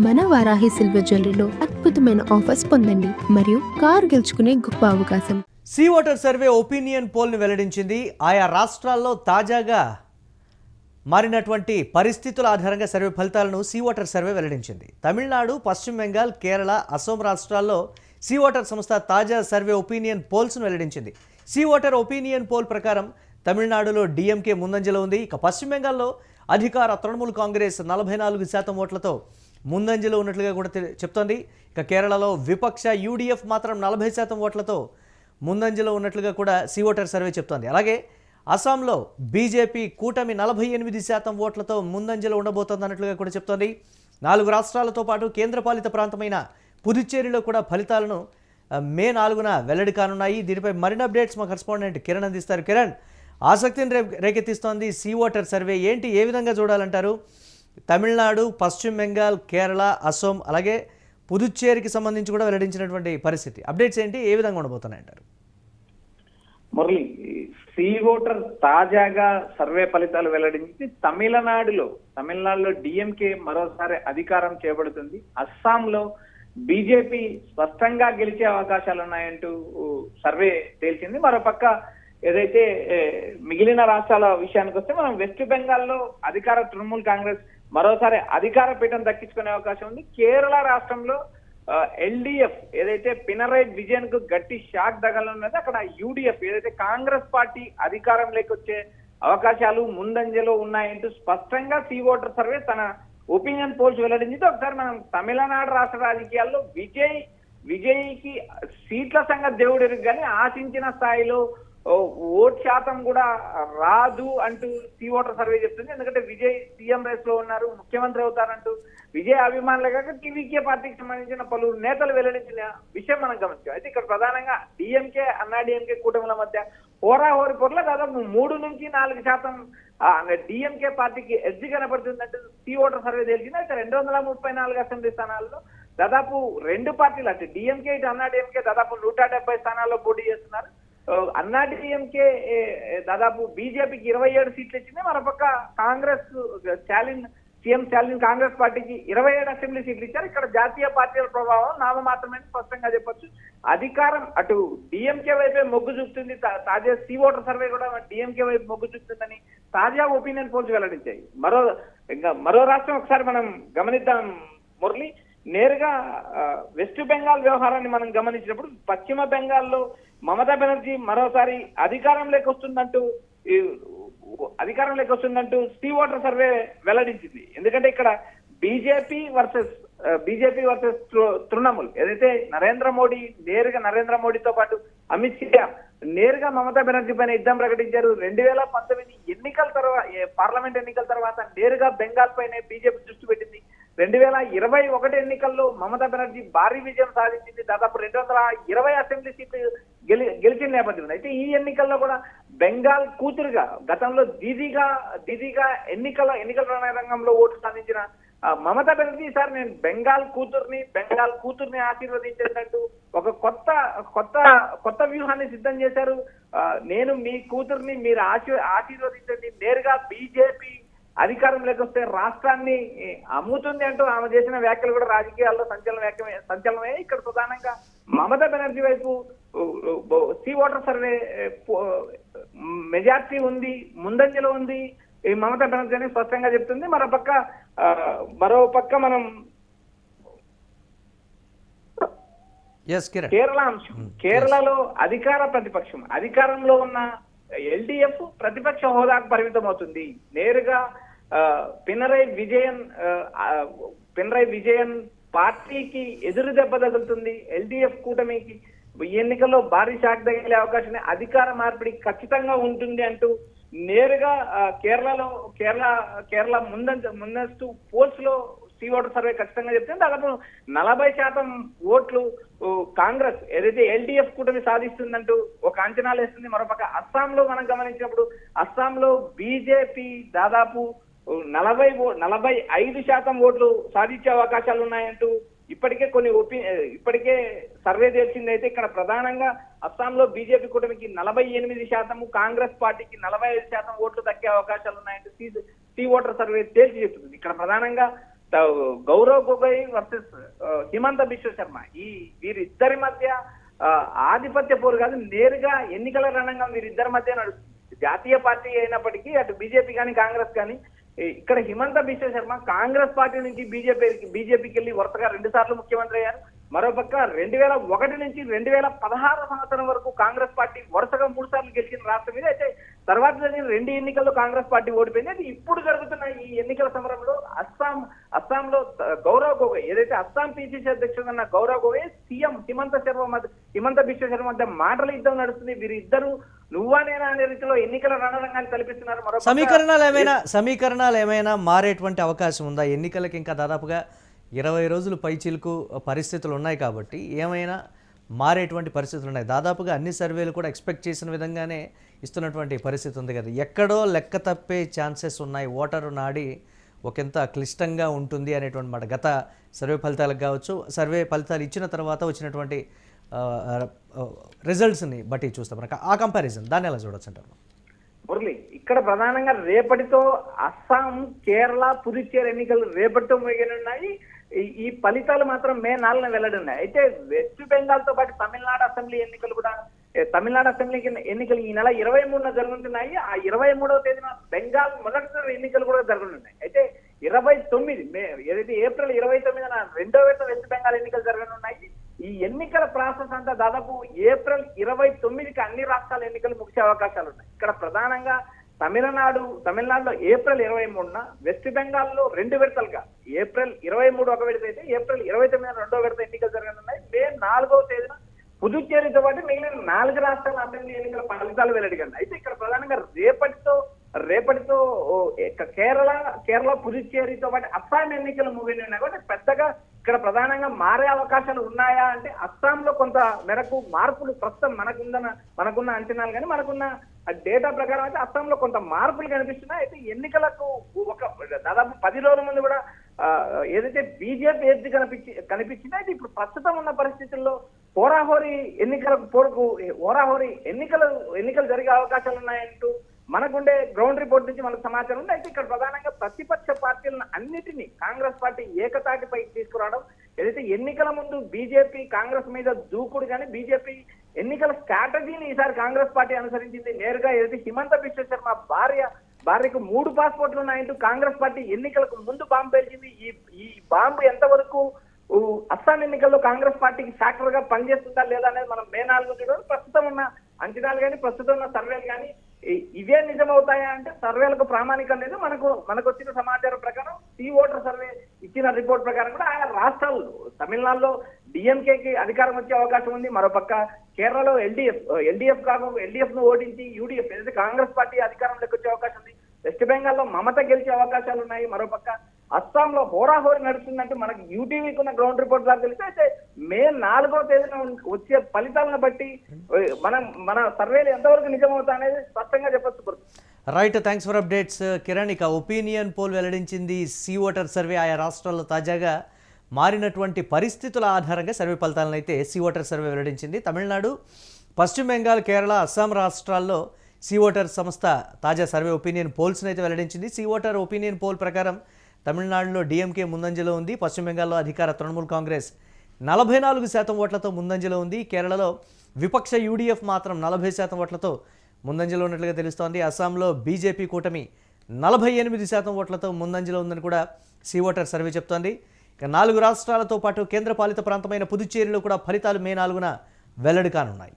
మన వారాహి సిల్వర్ జ్యువెలరీలో అద్భుతమైన ఆఫర్స్ పొందండి మరియు కారు గెలుచుకునే గొప్ప అవకాశం. సీ వాటర్ సర్వే ఒపీనియన్ పోల్ని వెల్లడించింది. ఆయా రాష్ట్రాల్లో తాజాగా మారినటువంటి పరిస్థితుల ఆధారంగా సర్వే ఫలితాలను సీ వాటర్ సర్వే వెల్లడించింది. తమిళనాడు, పశ్చిమ బెంగాల్, కేరళ, అసోం రాష్ట్రాల్లో సీ వాటర్ సంస్థ తాజా సర్వే ఒపీనియన్ పోల్స్ను వెల్లడించింది. సీ వాటర్ ఒపీనియన్ పోల్ ప్రకారం తమిళనాడులో డిఎంకే ముందంజలో ఉంది. ఇక పశ్చిమ బెంగాల్లో అధికార తృణమూల్ కాంగ్రెస్ 44% ఓట్లతో ముందంజలో ఉన్నట్లుగా కూడా చెప్తోంది. ఇక కేరళలో విపక్ష యూడీఎఫ్ మాత్రం 40% ఓట్లతో ముందంజలో ఉన్నట్లుగా కూడా సీ ఓటర్ సర్వే చెప్తోంది. అలాగే అస్సాంలో బీజేపీ కూటమి 48% ఓట్లతో ముందంజలో ఉండబోతోంది అన్నట్లుగా కూడా చెప్తోంది. 4 రాష్ట్రాలతో పాటు కేంద్రపాలిత ప్రాంతమైన పుదుచ్చేరిలో కూడా ఫలితాలను మే 4న వెల్లడి కానున్నాయి. దీనిపై మరిన్ని అప్డేట్స్ మా కరెస్పాండెంట్ కిరణ్ అందిస్తారు. కిరణ్, ఆసక్తిని రేకెత్తిస్తోంది సీ వాటర్ సర్వే. ఏంటి, ఏ విధంగా చూడాలంటారు? తమిళనాడు, పశ్చిమ బెంగాల్, కేరళ, అసోం అలాగే పుదుచ్చేరికి సంబంధించి కూడా వెల్లడించినటువంటి పరిస్థితి అప్డేట్స్ ఏంటి, ఏ విధంగా ఉండబోతున్నాయి అంటారు? మురళి, సీ ఓటర్ తాజాగా సర్వే ఫలితాలు వెల్లడించి తమిళనాడులో డిఎంకే మరోసారి అధికారం చేపడుతుంది. అస్సాంలో బీజేపీ స్పష్టంగా గెలిచే అవకాశాలు ఉన్నాయంటూ సర్వే తేల్చింది. మరోపక్క ఏదైతే మిగిలిన రాష్ట్రాల విషయానికి వస్తే మనం వెస్ట్ బెంగాల్లో అధికార తృణమూల్ కాంగ్రెస్ మరోసారి అధికార పీఠం దక్కించుకునే అవకాశం ఉంది. కేరళ రాష్ట్రంలో ఎల్డిఎఫ్ ఏదైతే పినరై విజయన్ కు గట్టి షాక్ తగలనున్నది, అక్కడ యూడిఎఫ్ ఏదైతే కాంగ్రెస్ పార్టీ అధికారంలోకి వచ్చే అవకాశాలు ముందంజలో ఉన్నాయంటూ స్పష్టంగా సీ ఓటర్ సర్వే తన ఒపీనియన్ పోల్స్ వెల్లడించింది. ఒకసారి మనం తమిళనాడు రాష్ట్ర రాజకీయాల్లో విజయ్కి సీట్ల సంగతి దేవుడికి కానీ ఆశించిన స్థాయిలో ఓట్ శాతం కూడా రాదు అంటూ సీ ఓటర్ సర్వే చెప్తుంది. ఎందుకంటే విజయ్ సీఎం రేస్ లో ఉన్నారు, ముఖ్యమంత్రి అవుతారంటూ విజయ్ అభిమానులే కాక టీవీకే పార్టీకి సంబంధించిన పలువురు నేతలు వెల్లడించిన విషయం మనం గమనించాం. అయితే ఇక్కడ ప్రధానంగా డిఎంకే, అన్నాడీఎంకే కూటమిల మధ్య హోరాహోరి పొరలో దాదాపు 3 నుంచి 4% డిఎంకే పార్టీకి ఎడ్జ్ కనపడుతుందంటూ సీ ఓటర్ సర్వే తెలిసింది. అయితే 234 అసెంబ్లీ స్థానాల్లో దాదాపు 2 పార్టీలు అంటే డిఎంకే ఇటు అన్నాడీఎంకే దాదాపు 170 స్థానాల్లో పోటీ చేస్తున్నారు. అన్నాడీఎంకే దాదాపు బీజేపీకి 27 సీట్లు ఇచ్చింది. మరోపక్క కాంగ్రెస్ సీఎం స్టాలిన్ కాంగ్రెస్ పార్టీకి 27 అసెంబ్లీ సీట్లు ఇచ్చారు. ఇక్కడ జాతీయ పార్టీల ప్రభావం నామమాత్రమే స్పష్టంగా చెప్పొచ్చు. అధికారం అటు డిఎంకే వైపే మొగ్గు చూపుతుంది. తాజా సీ ఓటర్ సర్వే కూడా డిఎంకే వైపు మొగ్గు చూపుతుందని తాజా ఒపీనియన్ పోల్స్ వెల్లడించాయి. మరో రాష్ట్రం ఒకసారి మనం గమనిద్దాం మురళి. నేరుగా వెస్ట్ బెంగాల్ వ్యవహారాన్ని మనం గమనించినప్పుడు పశ్చిమ బెంగాల్లో మమతా బెనర్జీ మరోసారి అధికారంలోకి వస్తుందంటూ సీ ఓటర్ సర్వే వెల్లడించింది. ఎందుకంటే ఇక్కడ బీజేపీ వర్సెస్ తృణమూల్ ఏదైతే నరేంద్ర మోడీతో పాటు అమిత్ షా నేరుగా మమతా బెనర్జీ పైన యుద్ధం ప్రకటించారు. 2019 ఎన్నికల తర్వాత, పార్లమెంట్ ఎన్నికల తర్వాత నేరుగా బెంగాల్ పైనే బీజేపీ దృష్టి పెట్టింది. 2021 ఎన్నికల్లో మమతా బెనర్జీ భారీ విజయం సాధించింది. దాదాపు 220 అసెంబ్లీ సీట్లు గెలిచిన నేపథ్యం. అయితే ఈ ఎన్నికల్లో కూడా బెంగాల్ కూతురుగా గతంలో దీదీగా ఎన్నికల రంగంలో ఓటు సాధించిన మమతా బెనర్జీ సార్ నేను బెంగాల్ కూతుర్ని ఆశీర్వదించేటట్టు ఒక కొత్త వ్యూహాన్ని సిద్ధం చేశారు. నేను మీ కూతుర్ని మీరు ఆశీర్వదించండి, నేరుగా బీజేపీ అధికారంలోకి వస్తే రాష్ట్రాన్ని అమ్ముతుంది అంటూ ఆమె చేసిన వ్యాఖ్యలు కూడా రాజకీయాల్లో సంచలనమే. ఇక్కడ ప్రధానంగా మమతా బెనర్జీ వైపు సీ ఓటర్ సర్వే మెజార్టీ ఉంది, ముందంజలో ఉంది ఈ మమతా బెనర్జీ అని స్పష్టంగా చెప్తుంది. మరోపక్క మనం కేరళ అంశం, కేరళలో అధికారంలో ఉన్న ఎల్డిఎఫ్ ప్రతిపక్ష హోదాకు పరిమితం అవుతుంది. నేరుగా పినరై విజయన్ పార్టీకి ఎదురు దెబ్బ తగులుతుంది. ఎల్డిఎఫ్ కూటమికి ఈ ఎన్నికల్లో భారీ షాక్ తగిలే అవకాశం, అధికార మార్పిడి ఖచ్చితంగా ఉంటుంది అంటూ నేరుగా కేరళ ముందస్తు పోల్స్ లో సీ ఓటర్ సర్వే ఖచ్చితంగా చెప్తుంది. దాదాపు 40% ఓట్లు కాంగ్రెస్ ఏదైతే ఎల్డిఎఫ్ కూటమి సాధిస్తుందంటూ ఒక అంచనాలు వేస్తుంది. మరోపక్క అస్సాంలో మనం గమనించినప్పుడు అస్సాంలో బీజేపీ దాదాపు 45% ఓట్లు సాధించే అవకాశాలు ఉన్నాయంటూ ఇప్పటికే సర్వే తెలిసింది. అయితే ఇక్కడ ప్రధానంగా అస్సాంలో బీజేపీ కూటమికి 48%, కాంగ్రెస్ పార్టీకి 45% ఓట్లు దక్కే అవకాశాలు ఉన్నాయంటూ సీ ఓటర్ సర్వే తేల్చి చెప్తుంది. ఇక్కడ ప్రధానంగా గౌరవ్ గొగోయ్ వర్సెస్ హిమంత బిశ్వ శర్మ, వీరిద్దరి మధ్య ఆధిపత్య పోరు కాదు, నేరుగా ఎన్నికల రణంగం వీరిద్దరి మధ్య నడుస్తుంది. జాతీయ పార్టీ అయినప్పటికీ అటు బీజేపీ కానీ కాంగ్రెస్ కానీ, ఇక్కడ హిమంత బిశ్వ శర్మ కాంగ్రెస్ పార్టీ నుంచి బీజేపీకి వెళ్ళి వరుసగా 2 సార్లు ముఖ్యమంత్రి అయ్యారు. మరోపక్క 2001 నుంచి 2016 సంవత్సరం వరకు కాంగ్రెస్ పార్టీ వరుసగా 3 సార్లు గెలిచిన రాష్ట్రం మీద. అయితే తర్వాత జరిగిన 2 ఎన్నికల్లో కాంగ్రెస్ పార్టీ ఓడిపోయింది. అది ఇప్పుడు జరుగుతున్న ఈ ఎన్నికల సమరంలో అస్సాంలో గౌరవ్ గొగోయ్, ఏదైతే అస్సాం పిసిసి అధ్యక్షుడు ఉన్న గౌరవ్ గొగోయ్ సీఎం హిమంత బిశ్వ శర్మ మధ్య మాటల యుద్ధం నడుస్తుంది. వీరిద్దరూ నువ్వా నేనా అనే రీతిలో ఎన్నికల రణరంగాన్ని కల్పిస్తున్నారు. మరో సమీకరణాలు ఏమైనా మారేటువంటి అవకాశం ఉందా? ఎన్నికలకి ఇంకా దాదాపుగా 20 రోజులు పైచిలుకు పరిస్థితులు ఉన్నాయి కాబట్టి ఏమైనా మారేటువంటి పరిస్థితులు ఉన్నాయి. దాదాపుగా అన్ని సర్వేలు కూడా ఎక్స్పెక్ట్ చేసిన విధంగానే ఇస్తున్నటువంటి పరిస్థితి ఉంది కదా. ఎక్కడో లెక్క తప్పే ఛాన్సెస్ ఉన్నాయి, ఓటరు నాడి ఒకంత క్లిష్టంగా ఉంటుంది అనేటువంటి మాట గత సర్వే ఫలితాలకు కావచ్చు, సర్వే ఫలితాలు ఇచ్చిన తర్వాత వచ్చినటువంటి రిజల్ట్స్ని బట్టి చూస్తాం. మనకు ఆ కంపారిజన్ దాన్ని ఎలా చూడొచ్చు అంటారు మురళి? ఇక్కడ ప్రధానంగా రేపటితో అస్సాం, కేరళ, పుదుచ్చేరి ఎన్నికలు రేపటితో ముగియనున్నాయి. ఈ ఫలితాలు మాత్రం మే 4న వెల్లడున్నాయి. అయితే వెస్ట్ బెంగాల్ తో పాటు తమిళనాడు అసెంబ్లీ ఎన్నికలు ఈ నెల 23న జరుగుతున్నాయి. ఆ 23వ తేదీన బెంగాల్ మొదటి ఎన్నికలు కూడా జరగనున్నాయి. అయితే 29 ఏదైతే ఏప్రిల్ 29న 2వ విడత వెస్ట్ బెంగాల్ ఎన్నికలు జరగనున్నాయి. ఈ ఎన్నికల ప్రాసెస్ అంతా దాదాపు ఏప్రిల్ 29కి అన్ని రాష్ట్రాల ఎన్నికలు ముగిసే అవకాశాలు ఉన్నాయి. ఇక్కడ ప్రధానంగా తమిళనాడులో ఏప్రిల్ 23న, వెస్ట్ బెంగాల్లో 2 విడతలుగా ఏప్రిల్ 23 ఒక విడత అయితే ఏప్రిల్ 29న 2వ విడత ఎన్నికలు జరగనున్నాయి. మే 4వ తేదీన పుదుచ్చేరితో పాటు మిగిలిన 4 రాష్ట్రాల అసెంబ్లీ ఎన్నికల ఫలితాలు వెల్లడిగాయి. అయితే ఇక్కడ ప్రధానంగా రేపటితో కేరళ, పుదుచ్చేరితో పాటు అస్సాం ఎన్నికలు ముగినాయి. కాబట్టి పెద్దగా ఇక్కడ ప్రధానంగా మారే అవకాశాలు ఉన్నాయా అంటే అస్సాంలో కొంత మేరకు మార్పులు ప్రస్తుతం మనకున్న అంచనాలు కానీ మనకున్న డేటా ప్రకారం అయితే అస్సాంలో కొంత మార్పులు కనిపిస్తున్నాయి. అయితే ఎన్నికలకు దాదాపు 10 రోజుల ముందు కూడా ఏదైతే బీజేపీ ఎడ్జ్ కనిపించిందో అయితే ఇప్పుడు ప్రస్తుతం ఉన్న పరిస్థితుల్లో హోరాహోరీ ఎన్నికలు జరిగే అవకాశాలు ఉన్నాయంటూ మనకుండే గ్రౌండ్ రిపోర్ట్ నుంచి మనకు సమాచారం ఉంది. అయితే ఇక్కడ ప్రధానంగా ప్రతిపక్ష పార్టీలను అన్నిటినీ కాంగ్రెస్ పార్టీ ఏకతాటిపైకి తీసుకురావడం, ఏదైతే ఎన్నికల ముందు బీజేపీ కాంగ్రెస్ మీద దూకుడు కానీ బీజేపీ ఎన్నికల స్ట్రాటజీని ఈసారి కాంగ్రెస్ పార్టీ అనుసరించింది. నేరుగా ఏదైతే హిమంత బిశ్వ శర్మ భార్యకు 3 పాస్పోర్ట్లు ఉన్నాయంటూ కాంగ్రెస్ పార్టీ ఎన్నికలకు ముందు బాంబు పేల్చింది. ఈ బాంబు ఎంతవరకు అస్సాం ఎన్నికల్లో కాంగ్రెస్ పార్టీకి ఫ్యాక్టర్ గా పనిచేస్తుందా లేదా అనేది మనం మే 4 చూడడం. ప్రస్తుతం ఉన్న అంచనాలు కానీ ప్రస్తుతం ఉన్న సర్వేలు కానీ ఇవే నిజమవుతాయా అంటే సర్వేలకు ప్రామాణికం లేదు. మనకు వచ్చిన సమాచారం ప్రకారం సీ ఓటర్ సర్వే ఇచ్చిన రిపోర్ట్ ప్రకారం కూడా ఆయా రాష్ట్రాల్లో తమిళనాడులో డిఎంకేకి అధికారం వచ్చే అవకాశం ఉంది. మరోపక్క కేరళలో ఎల్డీఎఫ్ ను ఓడించి యూడీఎఫ్ ఏదైతే కాంగ్రెస్ పార్టీ అధికారంలోకి వచ్చే అవకాశం ఉంది. వెస్ట్ బెంగాల్లో మమత గెలిచే అవకాశాలు ఉన్నాయి. మరోపక్క అస్సాంలో హోరాహోరీ నడుస్తుందంటే మనకి యూటీవీకి ఉన్న గ్రౌండ్ రిపోర్ట్ లాగా తెలిస్తే అయితే మే 4వ తేదీన వచ్చే ఫలితాలను బట్టి మన సర్వేలు ఎంతవరకు నిజమవుతా అనేది స్పష్టంగా చెప్పొచ్చు. Right, thanks for updates Kiran. ఇక ఒపీనియన్ పోల్ వెల్లడించింది సీ ఓటర్ సర్వే. ఆయా రాష్ట్రాల్లో తాజాగా మారినటువంటి పరిస్థితుల ఆధారంగా సర్వే ఫలితాలను అయితే సీ ఓటర్ సర్వే వెల్లడించింది. తమిళనాడు, పశ్చిమ బెంగాల్, కేరళ, అస్సాం రాష్ట్రాల్లో సీ ఓటర్ సంస్థ తాజా సర్వే ఒపీనియన్ పోల్స్ని అయితే వెల్లడించింది. సీ ఓటర్ ఒపీనియన్ పోల్ ప్రకారం తమిళనాడులో డిఎంకే ముందంజలో ఉంది. పశ్చిమ బెంగాల్లో అధికార తృణమూల్ కాంగ్రెస్ 44% ఓట్లతో ముందంజలో ఉంది. కేరళలో విపక్ష యూడీఎఫ్ మాత్రం 40% ఓట్లతో ముందంజలో ఉన్నట్లుగా తెలుస్తోంది. అస్సాంలో బీజేపీ కూటమి 48% ఓట్లతో ముందంజలో ఉందని కూడా సీ ఓటర్ సర్వే చెప్తోంది. ఇక 4 రాష్ట్రాలతో పాటు కేంద్రపాలిత ప్రాంతమైన పుదుచ్చేరిలో కూడా ఫలితాలు మే 4న వెల్లడి కానున్నాయి.